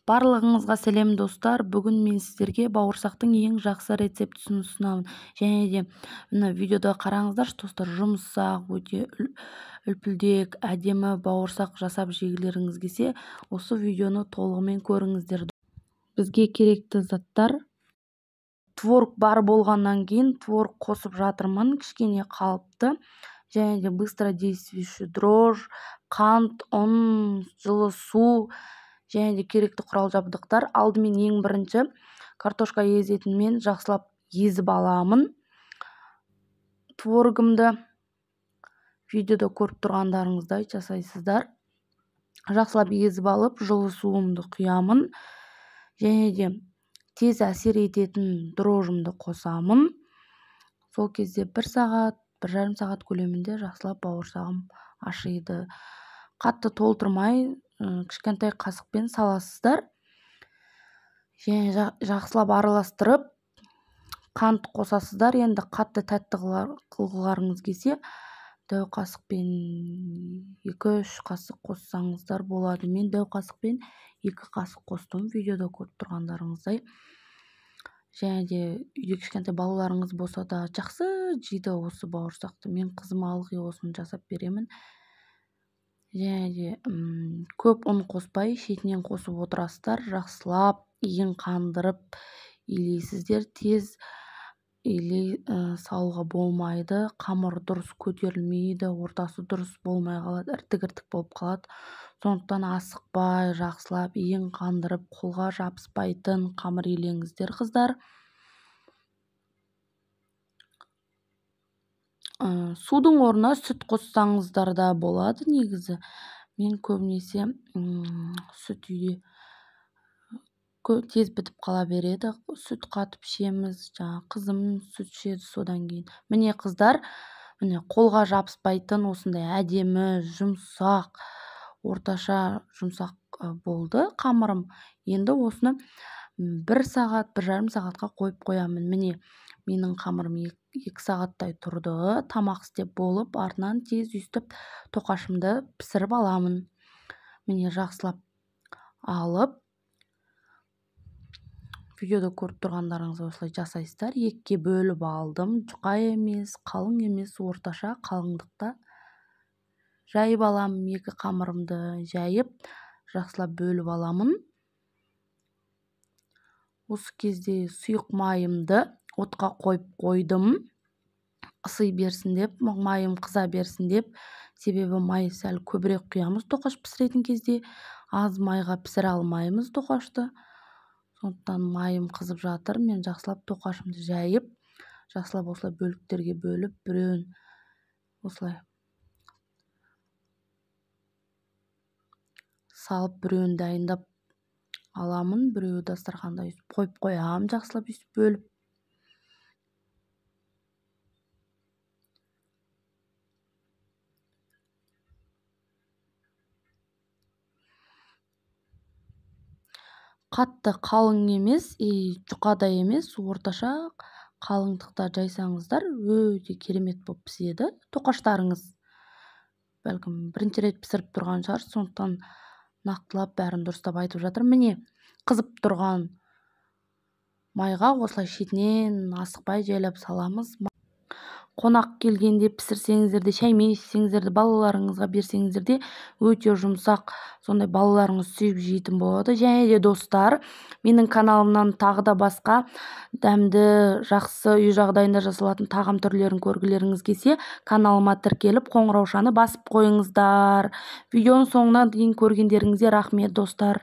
Барлығыңызға сәлем достар. Бүгін мен сіздерге бауырсақтың ең жақсы рецептісін ұсынамын. Және де мына видеода қараңыздаршы достар, жұмсақ, өте үлпілдек, әдемі бауырсақ жасап жегілеріңіз келсе, осы видеоны толығымен көріңіздер. Бізге керекті заттар: творог бар болғаннан кейін творог қосып жатырмын, кішкене қалыпты. Және де быстро действующий дрожь, қант, ұн, жылы су және де керекті құрал жабдықтар. Алдымен ең бірінші картошка езетінмен жақсылап езіп аламын. Творогымды видеода көріп тұрғандарыңыздай жасайсыздар. Жақсылап езіп алып, жылы суымды құямын. Және де тез әсер ететін дрожжымды қосамын. Сол кезде 1 сағат, 1,5 сағат көлемінде жақсылап бауырсағым ашиды. Қатты толтырмай, кішкентай қасықпен саласыздар. Және жақсылап араластырып, қант қосасыздар. Енді қатты тәтті қылғыларыңыз келсе, дәу қасықпен 2-3 қасық қоссаңыздар болады. Мен дәу қасықпен 2 қасық қостым, видеода көріп тұрғандарыңыздай. Және де үйде кішкентай балаларыңыз болса да жақсы жейді осы бауырсақты. Мен қызыма ылғи осыны жасап беремін. Және де көп ұн қоспай, шетінен қосып отырасыздар. Жақсылап иін қандырып илейсіздер. Тез илей салуға болмайды. Қамыр дұрыс көтерілмейді, ортасы дұрыс болмай қалады, іртік-іртік болып қалады. Сондықтан асықпай, жақсылап иін қандырып, қолға жабыспайтын қамыр илеңіздер, қыздар. Судың орнына сүт қоссаңыздар да болады негізі. Мен көбінесе сүт үйде тез бітіп қала береді. Сүт қатып ішеміз, қызым сүт ішеді содан кейін. Міне қыздар, міне қолға жабыспайтын осындай әдемі, жұмсақ, орташа жұмсақ болды қамырым. Енді осыны 1 сағат, 1,5 сағатқа қойып қоямын. Міне менің қамырым 2 сағаттай тұрды. Тамақ істеп болып, артынан тез үстіп тоқашымды пісіріп аламын. Міне жақсылап алып, видеода көріп тұрғандарыңыз осылай жасайсыздар. 2-ге бөліп алдым. Жұқа емес, қалың емес, орташа қалыңдықта жайып аламын. 2 қамырымды жайып, жақсылап бөліп аламын. Осы кезде сұйық майымды отқа қойып қойдым. Ысы берсін деп, майым қыза берсін деп. Себебі май сәл көбірек құямыз тоқаш пісіретін кезде. Аз майға пісіре алмаймыз тоқашты. Сондықтан майым қызып жатыр. Мен жақсылап тоқашымды жайып, жақсылап осылай бөліктерге бөліп, біреуін осылай салып, біреуін дайындап аламын. Біреуі дастарханда қойып қоямын, жақсылап бөліп. Қатты қалың емес, жұқада емес, орташа қалыңдықта жайсаңыздар, өте керемет болып піседі. Тоқаштарыңыз бәлкім бірінші рет пісіріп тұрған шығар, сондықтан нақтылап бәрін дұрыстап айтып жатыр. Міне қызып тұрған майға осылай шетінен асықпай жайлап саламыз. Қонақ келгенде пісірсеңіздер де, шаймен ішсеңіздер де, балаларыңызға берсеңіздер де өте жұмсақ, сондай балаларыңыз сүйіп жейтін болады. Және де достар, менің каналымнан тағы да басқа дәмді, жақсы үй жағдайында жасалатын тағам түрлерін көргілеріңіз келсе, каналыма тіркеліп, қоңыраушаны басып қойыңыздар. Видеоның соңына дейін көргендеріңізге рахмет достар.